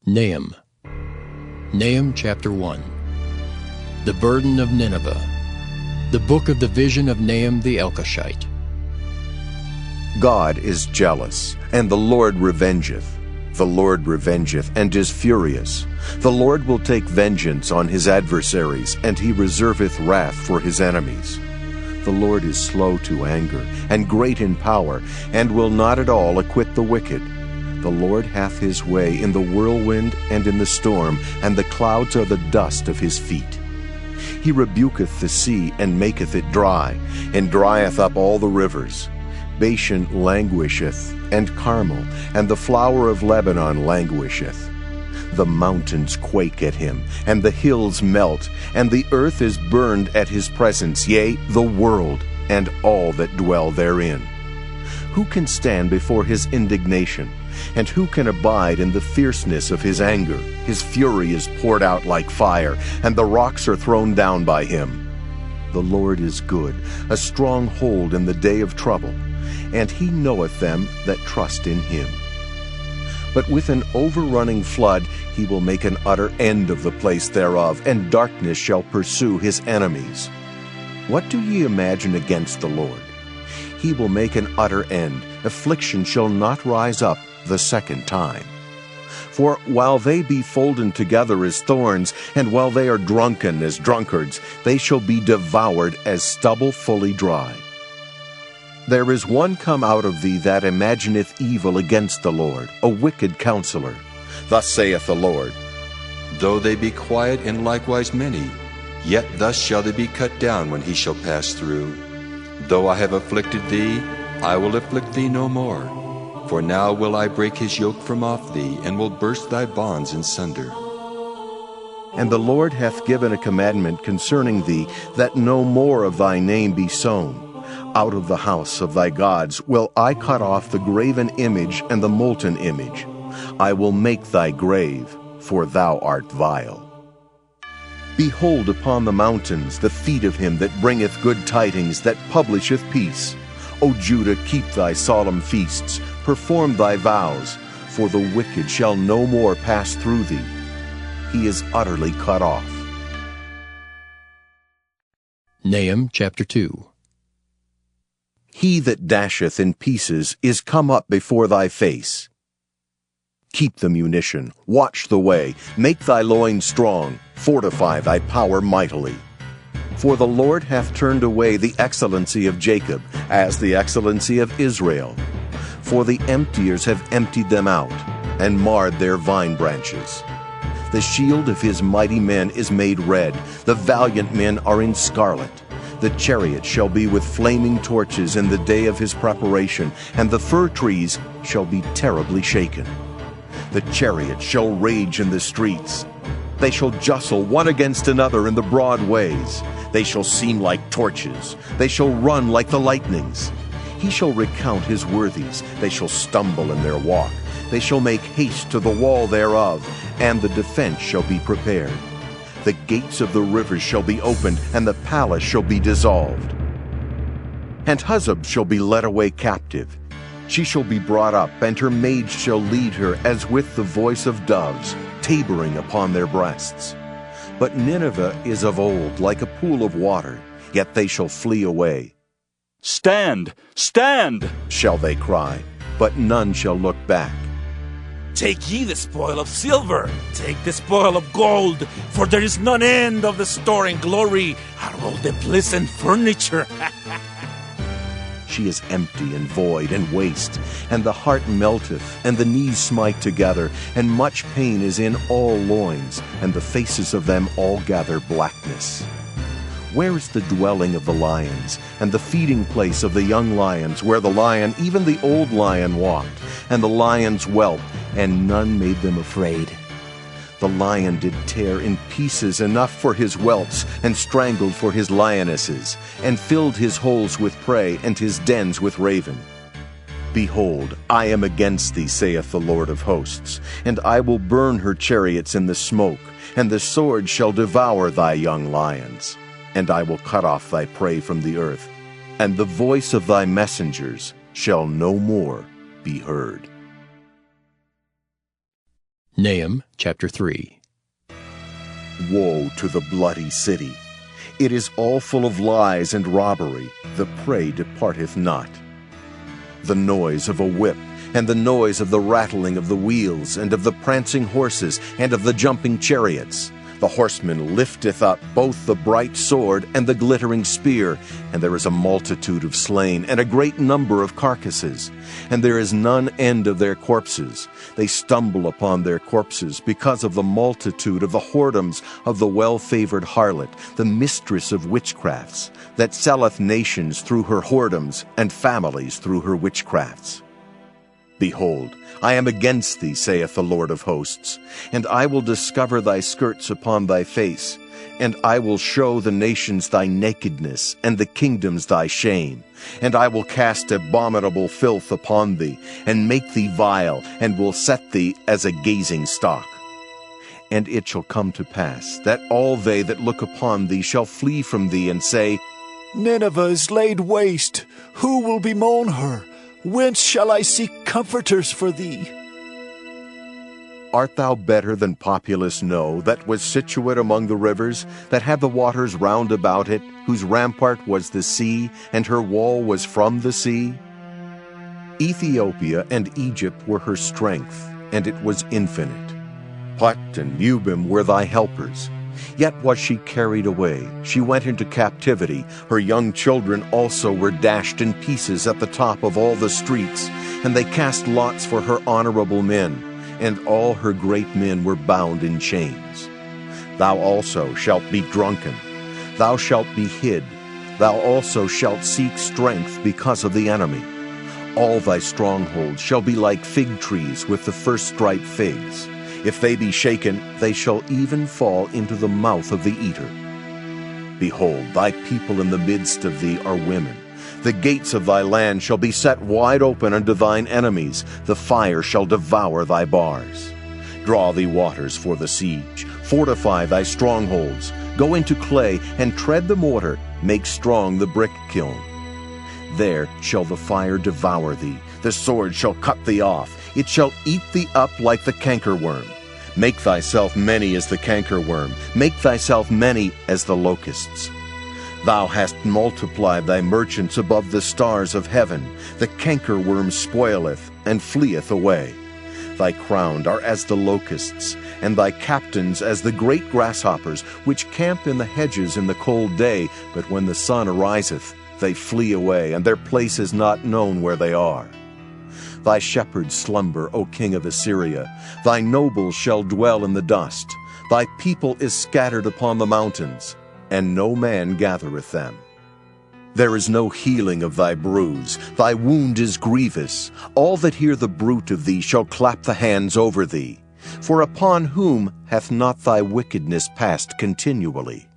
Nahum. Nahum chapter 1. The burden of Nineveh. The book of the vision of Nahum the Elkoshite. God is jealous, and the Lord revengeth. The Lord revengeth, and is furious. The Lord will take vengeance on his adversaries, and he reserveth wrath for his enemies. The Lord is slow to anger, and great in power, and will not at all acquit the wicked. The Lord hath his way in the whirlwind and in the storm, and the clouds are the dust of his feet. He rebuketh the sea, and maketh it dry, and drieth up all the rivers. Bashan languisheth, and Carmel, and the flower of Lebanon languisheth. The mountains quake at him, and the hills melt, and the earth is burned at his presence, yea, the world, and all that dwell therein. Who can stand before his indignation? And who can abide in the fierceness of his anger? His fury is poured out like fire, and the rocks are thrown down by him. The Lord is good, a strong hold in the day of trouble, and he knoweth them that trust in him. But with an overrunning flood he will make an utter end of the place thereof, and darkness shall pursue his enemies. What do ye imagine against the Lord? He will make an utter end. Affliction shall not rise up the second time. For while they be folden together as thorns, and while they are drunken as drunkards, they shall be devoured as stubble fully dry. There is one come out of thee that imagineth evil against the Lord, a wicked counselor. Thus saith the Lord, Though they be quiet and likewise many, yet thus shall they be cut down when he shall pass through. Though I have afflicted thee, I will afflict thee no more. For now will I break his yoke from off thee, and will burst thy bonds in sunder. And the Lord hath given a commandment concerning thee, that no more of thy name be sown. Out of the house of thy gods will I cut off the graven image and the molten image. I will make thy grave, for thou art vile. Behold upon the mountains the feet of him that bringeth good tidings, that publisheth peace. O Judah, keep thy solemn feasts, perform thy vows, for the wicked shall no more pass through thee. He is utterly cut off. Nahum chapter 2. He that dasheth in pieces is come up before thy face. Keep the munition, watch the way, make thy loins strong, fortify thy power mightily. For the Lord hath turned away the excellency of Jacob, as the excellency of Israel. For the emptiers have emptied them out, and marred their vine branches. The shield of his mighty men is made red, the valiant men are in scarlet. The chariot shall be with flaming torches in the day of his preparation, and the fir trees shall be terribly shaken. The chariot shall rage in the streets. They shall justle one against another in the broad ways. They shall seem like torches. They shall run like the lightnings. He shall recount his worthies. They shall stumble in their walk. They shall make haste to the wall thereof, and the defense shall be prepared. The gates of the rivers shall be opened, and the palace shall be dissolved. And Huzzab shall be led away captive. She shall be brought up, and her maids shall lead her as with the voice of doves, tabering upon their breasts. But Nineveh is of old, like a pool of water, yet they shall flee away. Stand! Stand! Shall they cry, but none shall look back. Take ye the spoil of silver, take the spoil of gold, for there is none end of the store and glory, and all the pleasant furniture. She is empty and void and waste, and the heart melteth, and the knees smite together, and much pain is in all loins, and the faces of them all gather blackness. Where is the dwelling of the lions, and the feeding place of the young lions, where the lion, even the old lion, walked, and the lions whelped, and none made them afraid? The lion did tear in pieces enough for his whelps, and strangled for his lionesses, and filled his holes with prey, and his dens with raven. Behold, I am against thee, saith the Lord of hosts, and I will burn her chariots in the smoke, and the sword shall devour thy young lions. And I will cut off thy prey from the earth, and the voice of thy messengers shall no more be heard. Nahum chapter 3. Woe to the bloody city! It is all full of lies and robbery, the prey departeth not. The noise of a whip, and the noise of the rattling of the wheels, and of the prancing horses, and of the jumping chariots. The horseman lifteth up both the bright sword and the glittering spear, and there is a multitude of slain, and a great number of carcasses. And there is none end of their corpses. They stumble upon their corpses, because of the multitude of the whoredoms of the well-favored harlot, the mistress of witchcrafts, that selleth nations through her whoredoms, and families through her witchcrafts. Behold, I am against thee, saith the Lord of hosts, and I will discover thy skirts upon thy face, and I will show the nations thy nakedness, and the kingdoms thy shame, and I will cast abominable filth upon thee, and make thee vile, and will set thee as a gazing stock. And it shall come to pass, that all they that look upon thee shall flee from thee, and say, Nineveh is laid waste. Who will bemoan her? Whence shall I seek comforters for thee? Art thou better than populous No, that was situate among the rivers, that had the waters round about it, whose rampart was the sea, and her wall was from the sea? Ethiopia and Egypt were her strength, and it was infinite. Put and Lubim were thy helpers. Yet was she carried away, she went into captivity. Her young children also were dashed in pieces at the top of all the streets, and they cast lots for her honorable men, and all her great men were bound in chains. Thou also shalt be drunken, thou shalt be hid, thou also shalt seek strength because of the enemy. All thy strongholds shall be like fig trees with the first ripe figs. If they be shaken, they shall even fall into the mouth of the eater. Behold, thy people in the midst of thee are women. The gates of thy land shall be set wide open unto thine enemies. The fire shall devour thy bars. Draw thee waters for the siege. Fortify thy strongholds. Go into clay, and tread the mortar. Make strong the brick kiln. There shall the fire devour thee. The sword shall cut thee off. It shall eat thee up like the cankerworm. Make thyself many as the cankerworm. Make thyself many as the locusts. Thou hast multiplied thy merchants above the stars of heaven. The cankerworm spoileth, and fleeth away. Thy crowned are as the locusts, and thy captains as the great grasshoppers, which camp in the hedges in the cold day, but when the sun ariseth, they flee away, and their place is not known where they are. Thy shepherds slumber, O king of Assyria. Thy nobles shall dwell in the dust. Thy people is scattered upon the mountains, and no man gathereth them. There is no healing of thy bruise. Thy wound is grievous. All that hear the bruit of thee shall clap the hands over thee. For upon whom hath not thy wickedness passed continually?